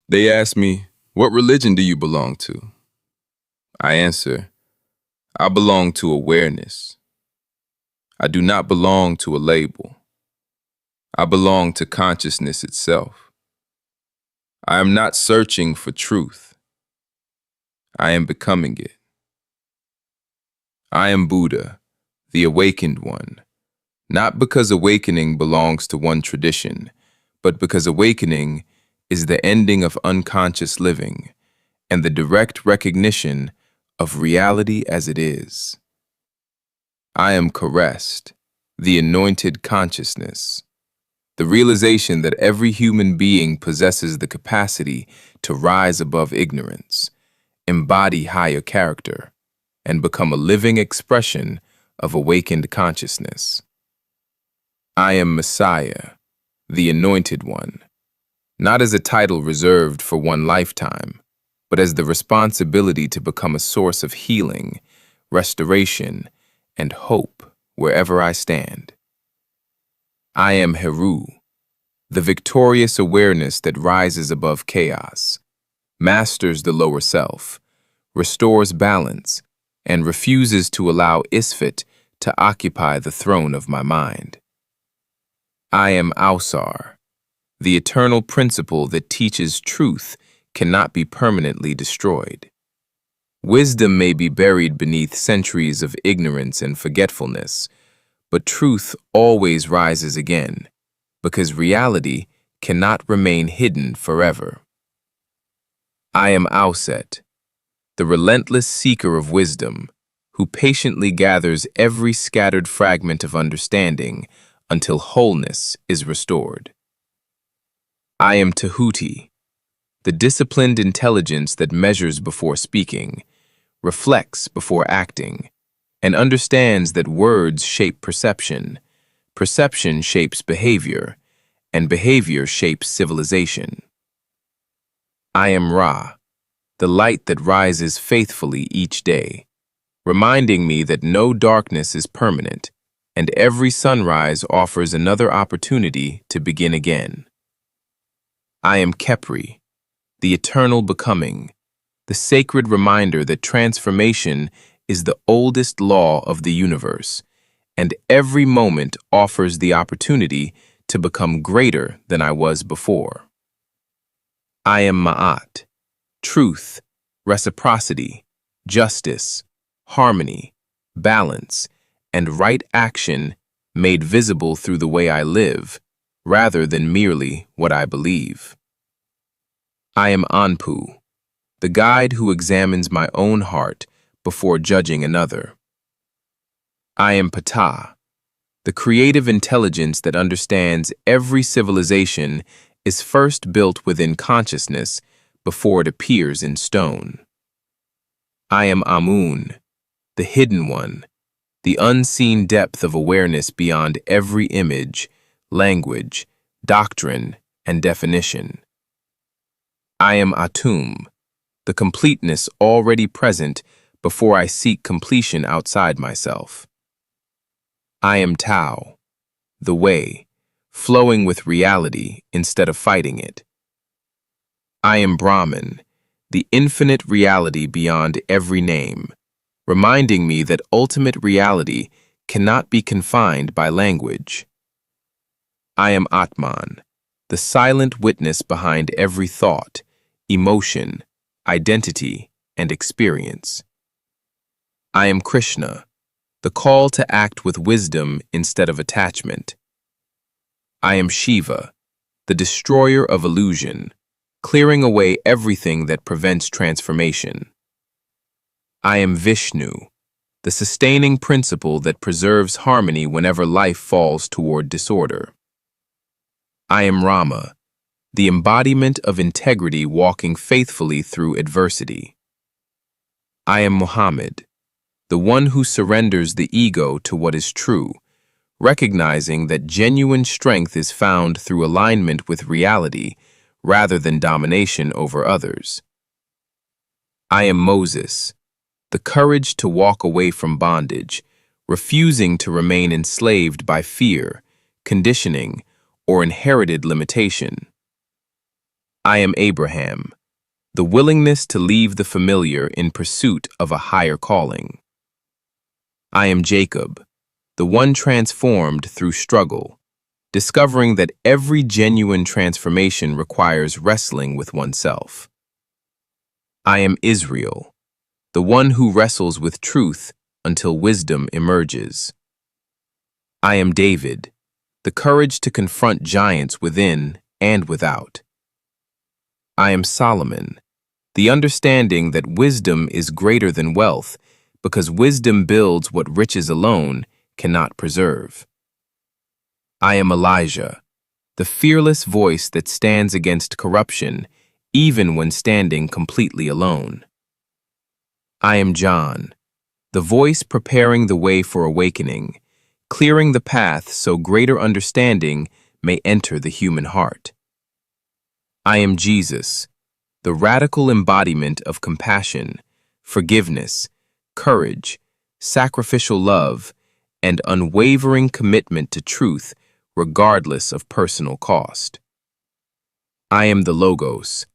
They ask me, "What religion do you belong to?" I answer, "I belong to awareness. I do not belong to a label. I belong to consciousness itself. I am not searching for truth. I am becoming it. I am Buddha, the awakened one, not because awakening belongs to one tradition, but because awakening is the ending of unconscious living and the direct recognition of reality as it is. I am caressed, the anointed consciousness, the realization that every human being possesses the capacity to rise above ignorance, embody higher character, and become a living expression of awakened consciousness. I am Messiah, the anointed one, not as a title reserved for one lifetime, but as the responsibility to become a source of healing, restoration, and hope wherever I stand. I am Heru, the victorious awareness that rises above chaos, masters the lower self, restores balance, and refuses to allow Isfet to occupy the throne of my mind. I am Ausar, the eternal principle that teaches truth cannot be permanently destroyed. Wisdom may be buried beneath centuries of ignorance and forgetfulness, but truth always rises again, because reality cannot remain hidden forever. I am Auset, the relentless seeker of wisdom, who patiently gathers every scattered fragment of understanding until wholeness is restored. I am Tahuti, the disciplined intelligence that measures before speaking, reflects before acting, and understands that words shape perception, perception shapes behavior, and behavior shapes civilization. I am Ra, the light that rises faithfully each day, reminding me that no darkness is permanent, and every sunrise offers another opportunity to begin again. I am Khepri, the eternal becoming, the sacred reminder that transformation is the oldest law of the universe, and every moment offers the opportunity to become greater than I was before. I am Ma'at, truth, reciprocity, justice, harmony, balance, and right action made visible through the way I live, rather than merely what I believe. I am Anpu, the guide who examines my own heart before judging another. I am Ptah, the creative intelligence that understands every civilization is first built within consciousness before it appears in stone. I am Amun, the hidden one, the unseen depth of awareness beyond every image, language, doctrine, and definition. I am Atum, the completeness already present before I seek completion outside myself. I am Tao, the way, flowing with reality instead of fighting it. I am Brahman, the infinite reality beyond every name, reminding me that ultimate reality cannot be confined by language. I am Atman, the silent witness behind every thought, emotion, identity, and experience. I am Krishna, the call to act with wisdom instead of attachment. I am Shiva, the destroyer of illusion, clearing away everything that prevents transformation. I am Vishnu, the sustaining principle that preserves harmony whenever life falls toward disorder. I am Rama, the embodiment of integrity walking faithfully through adversity. I am Muhammad, the one who surrenders the ego to what is true, recognizing that genuine strength is found through alignment with reality rather than domination over others. I am Moses, the courage to walk away from bondage, refusing to remain enslaved by fear, conditioning, or inherited limitation. I am Abraham, the willingness to leave the familiar in pursuit of a higher calling. I am Jacob, the one transformed through struggle, discovering that every genuine transformation requires wrestling with oneself. I am Israel, the one who wrestles with truth until wisdom emerges. I am David, the courage to confront giants within and without. I am Solomon, the understanding that wisdom is greater than wealth because wisdom builds what riches alone cannot preserve. I am Elijah, the fearless voice that stands against corruption even when standing completely alone. I am John, the voice preparing the way for awakening, clearing the path so greater understanding may enter the human heart. I am Jesus, the radical embodiment of compassion, forgiveness, courage, sacrificial love, and unwavering commitment to truth regardless of personal cost. I am the Logos,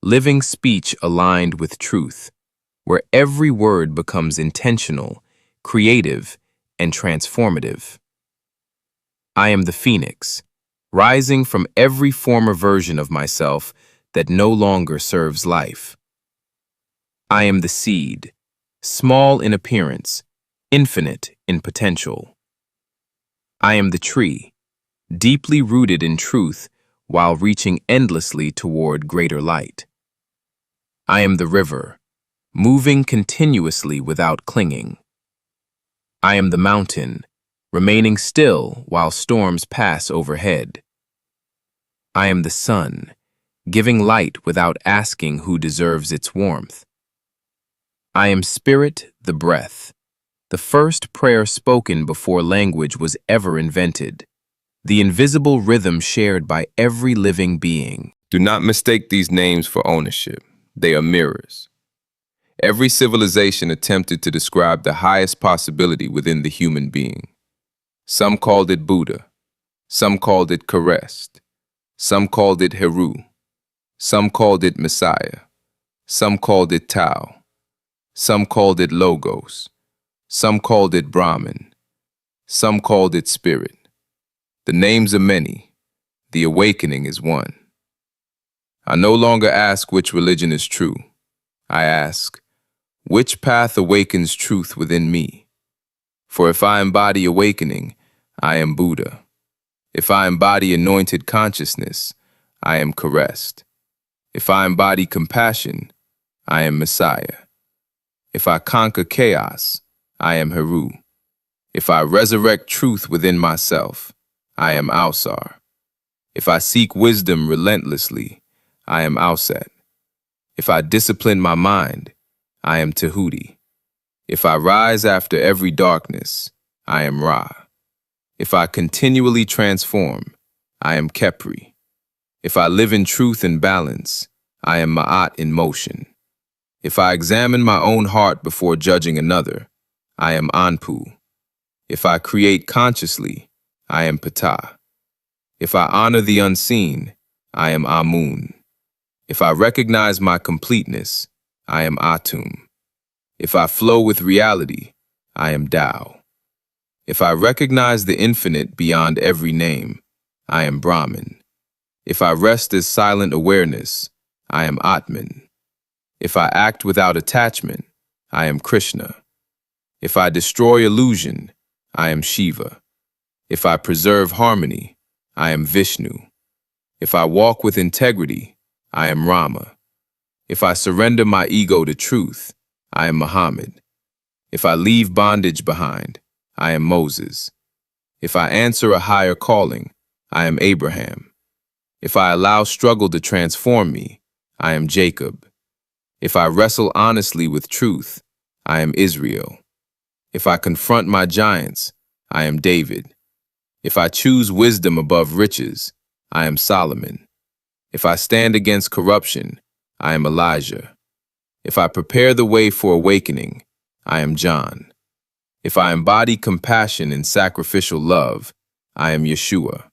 living speech aligned with truth, where every word becomes intentional, creative, and transformative. I am the Phoenix, rising from every former version of myself that no longer serves life. I am the seed, small in appearance, infinite in potential. I am the tree, deeply rooted in truth while reaching endlessly toward greater light. I am the river, moving continuously without clinging. I am the mountain, remaining still while storms pass overhead. I am the sun, giving light without asking who deserves its warmth. I am spirit, the breath, the first prayer spoken before language was ever invented, the invisible rhythm shared by every living being. Do not mistake these names for ownership. They are mirrors. Every civilization attempted to describe the highest possibility within the human being. Some called it Buddha. Some called it Christ. Some called it Heru. Some called it Messiah. Some called it Tao. Some called it Logos. Some called it Brahman. Some called it Spirit. The names are many. The awakening is one. I no longer ask which religion is true. I ask, which path awakens truth within me? For if I embody awakening, I am Buddha. If I embody anointed consciousness, I am Christ. If I embody compassion, I am Messiah. If I conquer chaos, I am Heru. If I resurrect truth within myself, I am Ausar. If I seek wisdom relentlessly, I am Auset. If I discipline my mind, I am Tahuti. If I rise after every darkness, I am Ra. If I continually transform, I am Khepri. If I live in truth and balance, I am Ma'at in motion. If I examine my own heart before judging another, I am Anpu. If I create consciously, I am Ptah. If I honor the unseen, I am Amun. If I recognize my completeness, I am Atum. If I flow with reality, I am Tao. If I recognize the infinite beyond every name, I am Brahman. If I rest as silent awareness, I am Atman. If I act without attachment, I am Krishna. If I destroy illusion, I am Shiva. If I preserve harmony, I am Vishnu. If I walk with integrity, I am Rama. If I surrender my ego to truth, I am Muhammad. If I leave bondage behind, I am Moses. If I answer a higher calling, I am Abraham. If I allow struggle to transform me, I am Jacob. If I wrestle honestly with truth, I am Israel. If I confront my giants, I am David. If I choose wisdom above riches, I am Solomon. If I stand against corruption, I am Elijah. If I prepare the way for awakening, I am John. If I embody compassion and sacrificial love, I am Yeshua.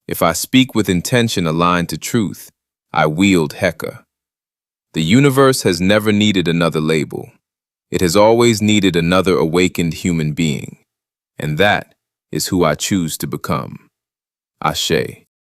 If I speak with intention aligned to truth, I wield Heka. The universe has never needed another label. It has always needed another awakened human being. And that is who I choose to become. Ashe.